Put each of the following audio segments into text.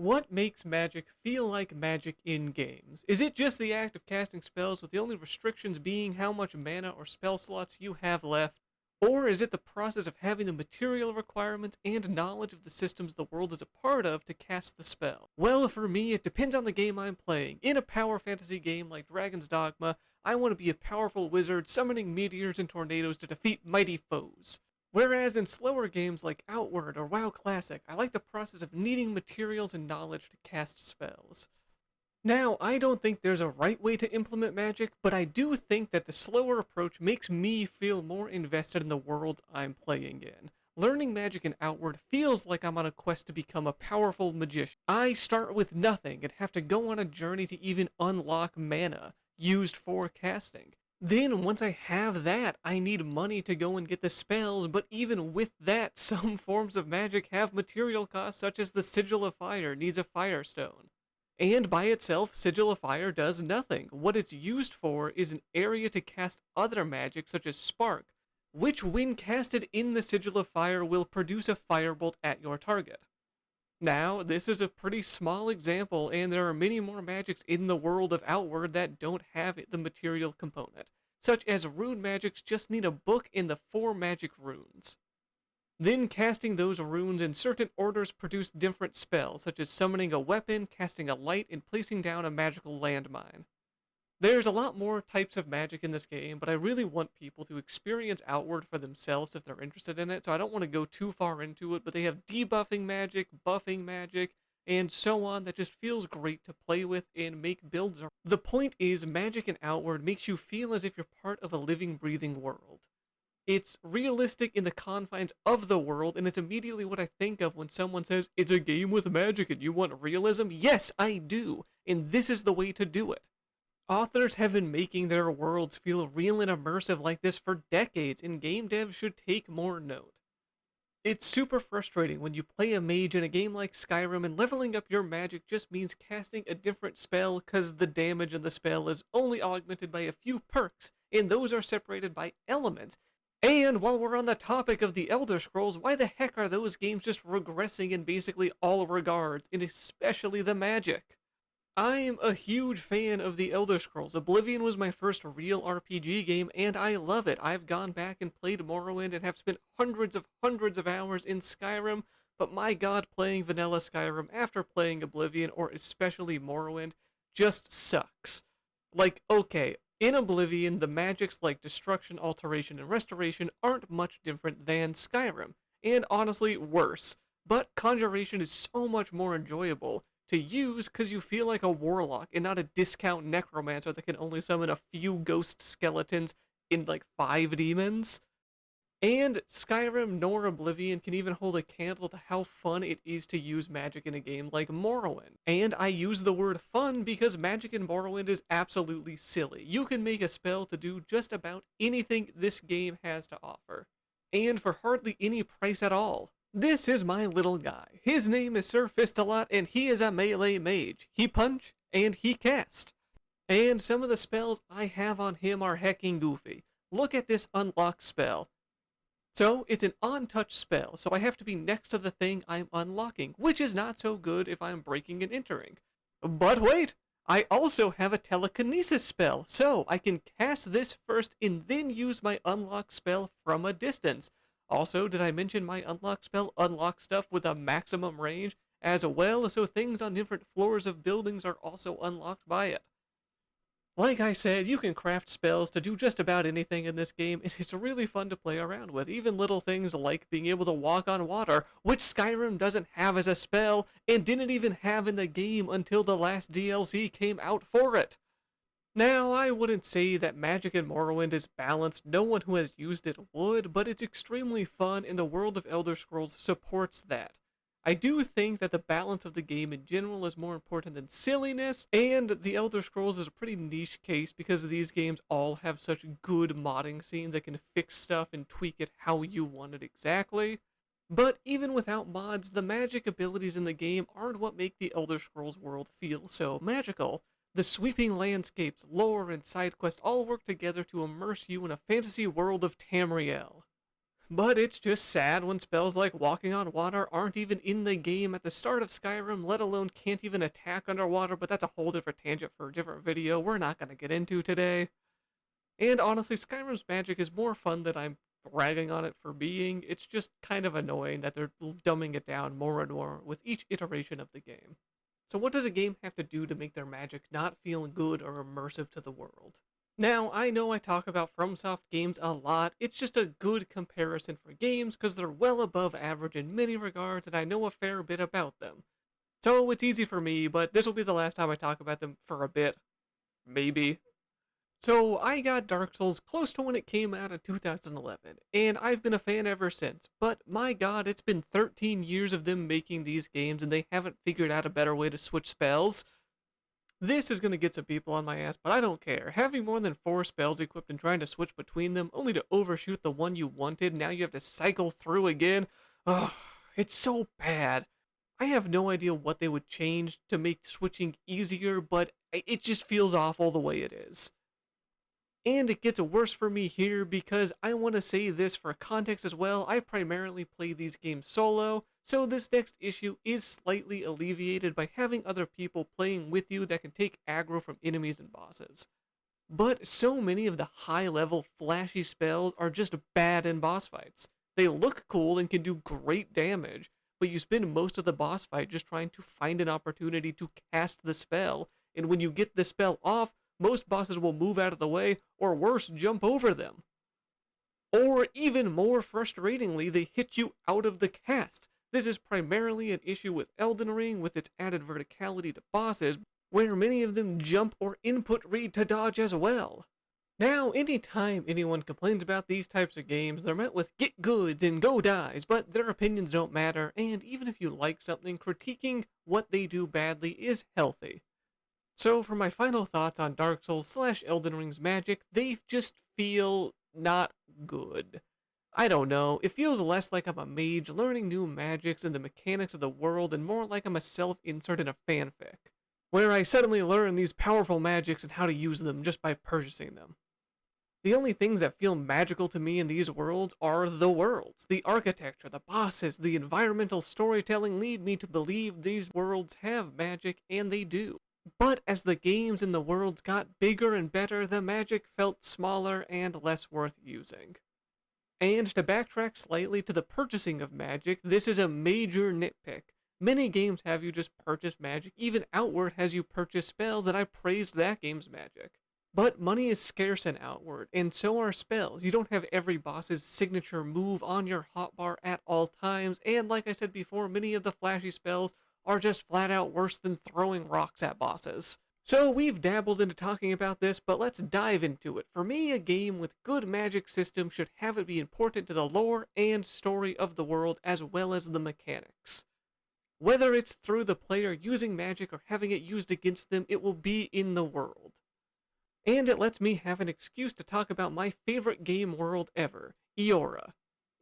What makes magic feel like magic in games? Is it just the act of casting spells with the only restrictions being how much mana or spell slots you have left? Or is it the process of having the material requirements and knowledge of the systems the world is a part of to cast the spell? Well, for me, it depends on the game I'm playing. In a power fantasy game like Dragon's Dogma, I want to be a powerful wizard summoning meteors and tornadoes to defeat mighty foes. Whereas in slower games like Outward or WoW Classic, I like the process of needing materials and knowledge to cast spells. Now, I don't think there's a right way to implement magic, but I do think that the slower approach makes me feel more invested in the world I'm playing in. Learning magic in Outward feels like I'm on a quest to become a powerful magician. I start with nothing and have to go on a journey to even unlock mana used for casting. Then, once I have that, I need money to go and get the spells, but even with that, some forms of magic have material costs, such as the Sigil of Fire needs a Firestone. And by itself, Sigil of Fire does nothing. What it's used for is an area to cast other magic, such as Spark, which, when casted in the Sigil of Fire, will produce a firebolt at your target. Now, this is a pretty small example, and there are many more magics in the world of Outward that don't have the material component, such as rune magics just need a book in the 4 magic runes. Then casting those runes in certain orders produce different spells, such as summoning a weapon, casting a light, and placing down a magical landmine. There's a lot more types of magic in this game, but I really want people to experience Outward for themselves if they're interested in it, so I don't want to go too far into it, but they have debuffing magic, buffing magic, and so on that just feels great to play with and make builds around. The point is, magic in Outward makes you feel as if you're part of a living, breathing world. It's realistic in the confines of the world, and it's immediately what I think of when someone says, it's a game with magic and you want realism? Yes, I do, and this is the way to do it. Authors have been making their worlds feel real and immersive like this for decades, and game devs should take more note. It's super frustrating when you play a mage in a game like Skyrim and leveling up your magic just means casting a different spell because the damage of the spell is only augmented by a few perks, and those are separated by elements. And while we're on the topic of the Elder Scrolls, why the heck are those games just regressing in basically all regards, and especially the magic? I'm a huge fan of the Elder Scrolls. Oblivion was my first real RPG game, and I love it. I've gone back and played Morrowind and have spent hundreds of hours in Skyrim, but my god, playing vanilla Skyrim after playing Oblivion, or especially Morrowind, just sucks. Like, okay, in Oblivion, the magics like Destruction, Alteration, and Restoration aren't much different than Skyrim, and honestly, worse. But Conjuration is so much more enjoyable to use because you feel like a warlock and not a discount necromancer that can only summon a few ghost skeletons in like 5 demons. And Skyrim nor Oblivion can even hold a candle to how fun it is to use magic in a game like Morrowind. And I use the word fun because magic in Morrowind is absolutely silly. You can make a spell to do just about anything this game has to offer, and for hardly any price at all. This is my little guy. His name is Sir Fistalot, and he is a melee mage. He punch, and he cast. And some of the spells I have on him are hecking goofy. Look at this unlock spell. So, it's an on-touch spell, so I have to be next to the thing I'm unlocking, which is not so good if I'm breaking and entering. But wait! I also have a telekinesis spell, so I can cast this first and then use my unlock spell from a distance. Also, did I mention my unlock spell unlocks stuff with a maximum range as well, so things on different floors of buildings are also unlocked by it? Like I said, you can craft spells to do just about anything in this game, and it's really fun to play around with, even little things like being able to walk on water, which Skyrim doesn't have as a spell, and didn't even have in the game until the last DLC came out for it. Now, I wouldn't say that magic in Morrowind is balanced, no one who has used it would, but it's extremely fun and the world of Elder Scrolls supports that. I do think that the balance of the game in general is more important than silliness, and the Elder Scrolls is a pretty niche case because these games all have such good modding scenes that can fix stuff and tweak it how you want it exactly. But even without mods, the magic abilities in the game aren't what make the Elder Scrolls world feel so magical. The sweeping landscapes, lore, and side quests all work together to immerse you in a fantasy world of Tamriel. But it's just sad when spells like walking on water aren't even in the game at the start of Skyrim, let alone can't even attack underwater, but that's a whole different tangent for a different video we're not going to get into today. And honestly, Skyrim's magic is more fun than I'm bragging on it for being. It's just kind of annoying that they're dumbing it down more and more with each iteration of the game. So what does a game have to do to make their magic not feel good or immersive to the world? Now, I know I talk about FromSoft games a lot, it's just a good comparison for games because they're well above average in many regards and I know a fair bit about them. So it's easy for me, but this will be the last time I talk about them for a bit. Maybe. So I got Dark Souls close to when it came out in 2011, and I've been a fan ever since, but my god, it's been 13 years of them making these games and they haven't figured out a better way to switch spells. This is going to get some people on my ass, but I don't care. Having more than 4 spells equipped and trying to switch between them only to overshoot the one you wanted, now you have to cycle through again. Ugh, it's so bad. I have no idea what they would change to make switching easier, but it just feels awful the way it is. And it gets worse for me here because I want to say this for context as well. I primarily play these games solo, so this next issue is slightly alleviated by having other people playing with you that can take aggro from enemies and bosses. But so many of the high-level flashy spells are just bad in boss fights. They look cool and can do great damage, but you spend most of the boss fight just trying to find an opportunity to cast the spell, and when you get the spell off, most bosses will move out of the way, or worse, jump over them. Or even more frustratingly, they hit you out of the cast. This is primarily an issue with Elden Ring with its added verticality to bosses, where many of them jump or input read to dodge as well. Now, anytime anyone complains about these types of games, they're met with get goods and go dies, but their opinions don't matter, and even if you like something, critiquing what they do badly is healthy. So for my final thoughts on Dark Souls / Elden Ring's magic, they just feel not good. I don't know, it feels less like I'm a mage learning new magics and the mechanics of the world and more like I'm a self-insert in a fanfic, where I suddenly learn these powerful magics and how to use them just by purchasing them. The only things that feel magical to me in these worlds are the worlds. The architecture, the bosses, the environmental storytelling lead me to believe these worlds have magic, and they do. But as the games and the worlds got bigger and better, the magic felt smaller and less worth using. And to backtrack slightly to the purchasing of magic, this is a major nitpick. Many games have you just purchase magic, even Outward has you purchase spells, and I praised that game's magic. But money is scarce in Outward, and so are spells. You don't have every boss's signature move on your hotbar at all times, and like I said before, many of the flashy spells are just flat out worse than throwing rocks at bosses. So we've dabbled into talking about this, but let's dive into it. For me, a game with good magic system should have it be important to the lore and story of the world as well as the mechanics. Whether it's through the player using magic or having it used against them, it will be in the world. And it lets me have an excuse to talk about my favorite game world ever, Eora.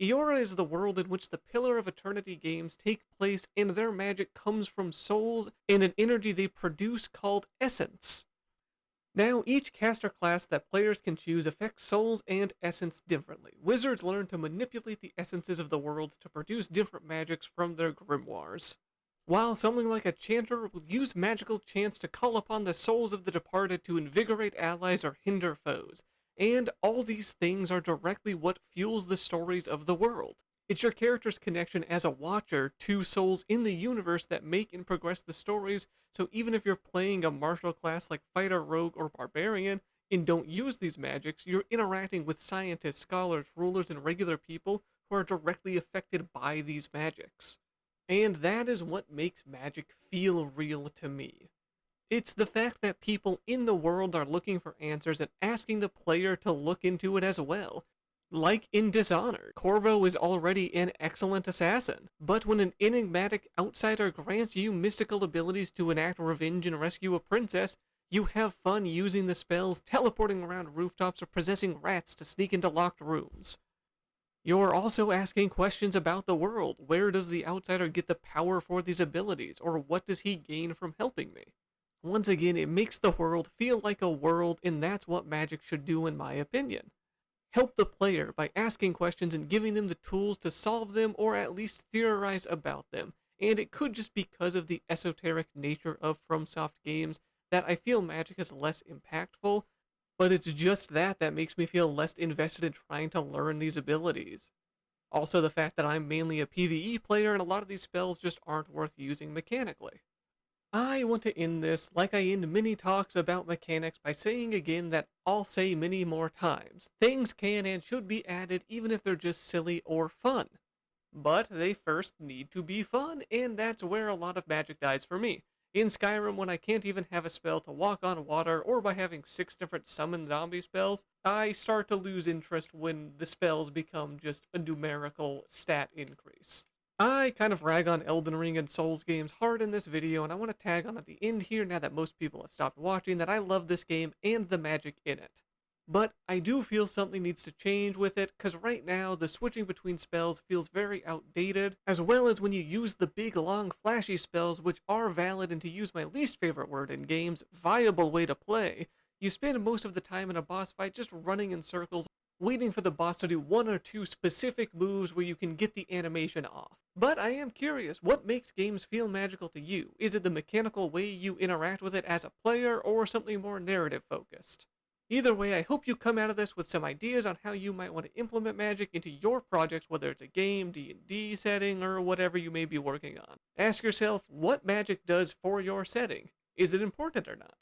Eora is the world in which the Pillar of Eternity games take place, and their magic comes from souls and an energy they produce called Essence. Now, each caster class that players can choose affects souls and essence differently. Wizards learn to manipulate the essences of the world to produce different magics from their grimoires, while something like a chanter will use magical chants to call upon the souls of the departed to invigorate allies or hinder foes. And all these things are directly what fuels the stories of the world. It's your character's connection as a watcher to souls in the universe that make and progress the stories, so even if you're playing a martial class like fighter, rogue, or barbarian, and don't use these magics, you're interacting with scientists, scholars, rulers, and regular people who are directly affected by these magics. And that is what makes magic feel real to me. It's the fact that people in the world are looking for answers and asking the player to look into it as well. Like in Dishonored, Corvo is already an excellent assassin, but when an enigmatic outsider grants you mystical abilities to enact revenge and rescue a princess, you have fun using the spells, teleporting around rooftops, or possessing rats to sneak into locked rooms. You're also asking questions about the world. Where does the outsider get the power for these abilities, or what does he gain from helping me? Once again, it makes the world feel like a world, and that's what magic should do in my opinion. help the player by asking questions and giving them the tools to solve them or at least theorize about them. And it could just because of the esoteric nature of FromSoft games that I feel Magic is less impactful, but it's just that makes me feel less invested in trying to learn these abilities. Also, the fact that I'm mainly a PvE player and a lot of these spells just aren't worth using mechanically. I want to end this like I end many talks about mechanics by saying again that I'll say many more times. Things can and should be added even if they're just silly or fun. But they first need to be fun, and that's where a lot of Magic dies for me. In Skyrim, when I can't even have a spell to walk on water, or by having 6 different summon zombie spells, I start to lose interest when the spells become just a numerical stat increase. I kind of rag on Elden Ring and Souls games hard in this video, and I want to tag on at the end here, now that most people have stopped watching, that I love this game and the magic in it. But I do feel something needs to change with it, because right now the switching between spells feels very outdated, as well as when you use the big, long, flashy spells, which are valid and, to use my least favorite word in games, viable way to play, you spend most of the time in a boss fight just running in circles, waiting for the boss to do 1 or 2 specific moves where you can get the animation off. But I am curious, what makes games feel magical to you? Is it the mechanical way you interact with it as a player, or something more narrative focused? Either way, I hope you come out of this with some ideas on how you might want to implement magic into your projects, whether it's a game, D&D setting, or whatever you may be working on. Ask yourself what magic does for your setting. Is it important or not?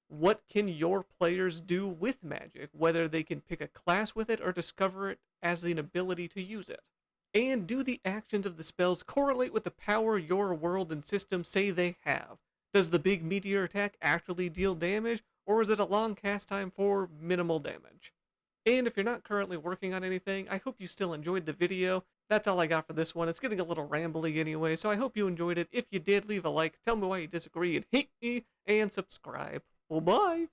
What can your players do with magic, whether they can pick a class with it or discover it as an ability to use it? And do the actions of the spells correlate with the power your world and system say they have? Does the big meteor attack actually deal damage, or is it a long cast time for minimal damage? And if you're not currently working on anything, I hope you still enjoyed the video. That's all I got for this one. It's getting a little rambly anyway, so I hope you enjoyed it. If you did, leave a like, tell me why you disagree, and hate me, and subscribe. Well, bye!